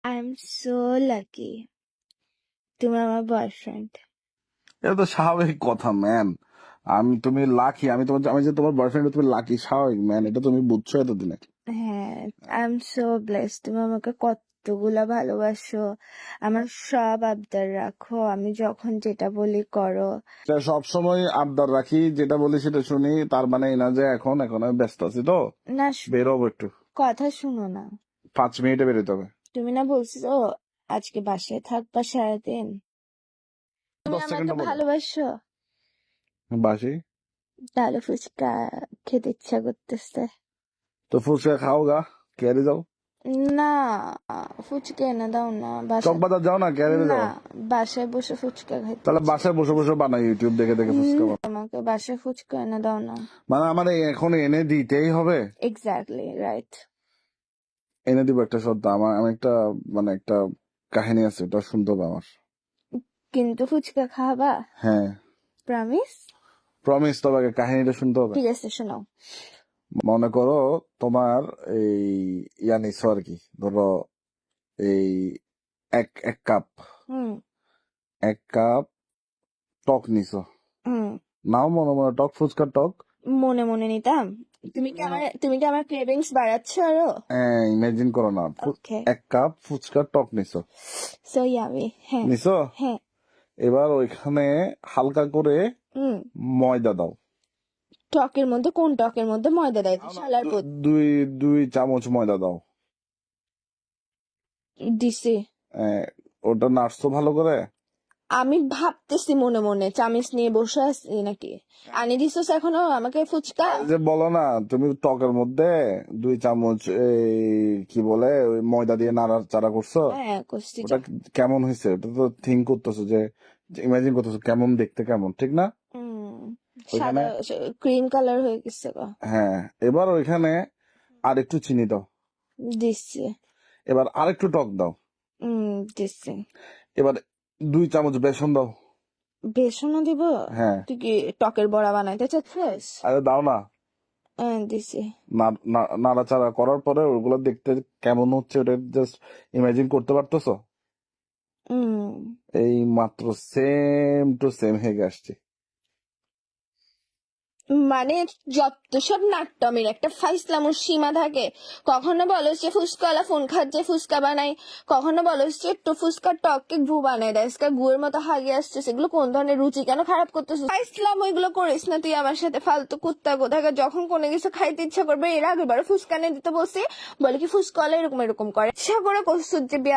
I am so lucky তুমি আমার boyfriend. এটা তো স্বাভাবিক কথা ম্যান। তুমি লাকি, আমি যে তোমার বয়ফ্রেন্ড, তুমি লাকি, স্বাভাবিক ম্যান। এটা তুমি বুঝছো এতদিনে। হ্যাঁ, আই এম সো ব্লেসড। তুমি আমাকে কতগুলা ভালোবাসো, আমার সব আবদার রাখো, আমি যখন যেটা বলি করো। সবসময় আবদার রাখি, যেটা বলি সেটা শুনি, তার মানে এই না যে এখন আমি ব্যস্ত আছি তো না, বেরোবো একটু। কথা শুনো না। 5 মিনিটে বেরোতে হবে। তুমি না বলছো আজকে বাসায় থাকবা সারাদিন, তুমি 10 আমাকে সেকেন্ড বলো। ভালোবাসো, বাসি তাহলে ফুচকা খেতে ইচ্ছা করতেছে। তো ফুচকা খাও গা, ক্যারে যাও। না, ফুচকা এনে দাও না, চকবাজার যাও না, ক্যারে না, যাও। বাসায় বসে ফুচকা খাইতে তাহলে ইচ্ছে। বাসায় বসে বসে বানাই, ইউটিউব দেখে দেখে ফুচকা বানাই। আমাকে বাসায় ফুচকা এনে দাও না। মানে আমার এখন এনে দিতেই হবে। Exactly right. এনে দিব একটা সত্য। আমি একটা একটা কাহিনী আছে, ওটা শুনতে হবে আমার। কিন্তু ফুচকা খাবা? হ্যাঁ প্রমিস? প্রমিস, তবে আগে কাহিনীটা শুনতে হবে। ঠিক আছে, শোনাও। মনে করো তোমার এই নিছো আর কি, ধরো এই এক এক কাপ হুম এক কাপ টক নিছো। হুম নাও মনে মনে টক, ফুচকার টক। মনে মনে নিতাম। তুমি কি আমার ক্রেভিংস বাড়াচ্ছ আরো? ইমাজিন করো না, ওকে, 1 কাপ ফুচকার টক নিছো। So yummy. হ্যাঁ নিছো, হ্যাঁ। এবার ওইখানে হালকা করে হুম ময়দা দাও। টকের মধ্যে? কোন টকের মধ্যে ময়দা দেয়? শালার পুত। দুই চামচ ময়দা দাও। দিছি। ওটা নাড়ছো ভালো করে। আমি ভাবতেছি মনে মনে চামিচ নিয়ে বসে আছি নাকি। আনি দিছস এখনো আমাকে ফুচকা? যে বলো না, তুমি টকের মধ্যে 2 চামচ কি বলে ওই ময়দা দিয়ে নাড়াচাড়া করছো। হ্যাঁ করছি। ওটা কেমন হয়েছে, ওটা তো থিঙ্ক করতেছো, যে ইমাজিন করতেছো কেমন দেখতে, কেমন, ঠিক না? সাদা ক্রিম কালার হয়ে গেছে গো। হ্যাঁ, এবার ওইখানে আর একটু চিনি দাও। দিচ্ছি। এবার আরেকটু টক দাও। দিচ্ছি। এবার 2 চামচ বেসন দাও। বেসনও দিব? হ্যাঁ। তুই কি টকের বড়া বানাইতে চাচ্ছিস? আরে দাও না। দিছি। নাড়াচাড়া করার পরে ওগুলো দেখতে কেমন হচ্ছে, ওটা জাস্ট ইমাজিন করতে পারতেছো? এই মাত্র সেম টু সেম হেগে আসছে। মানে যত সব নাট্যমের একটা ফাইসলামুর সীমা থাকে। কখনো বলো যে ফুচকাওয়ালা ফোন খাচ্ছে ফুচকা বানাই, কখনো বলো যে একটু ফুচকার টককে গু বানাই দেয়, গুয়ের মতো হাগিয়ে আসছে। সেগুলো কোন ধরনের রুচি, কেন খারাপ করতেছিস? ফাইসলাম ওইগুলো করিস না তুই আমার সাথে, ফালতু কুত্তা কোথাকার। যখন কোনো কিছু খাইতে ইচ্ছা করবে, এর আগের বার ফুচকা নিয়ে দিতে বসে বলে কি ফুচকাওয়ালা এরকম এরকম করে, ইচ্ছা করে করছিস যে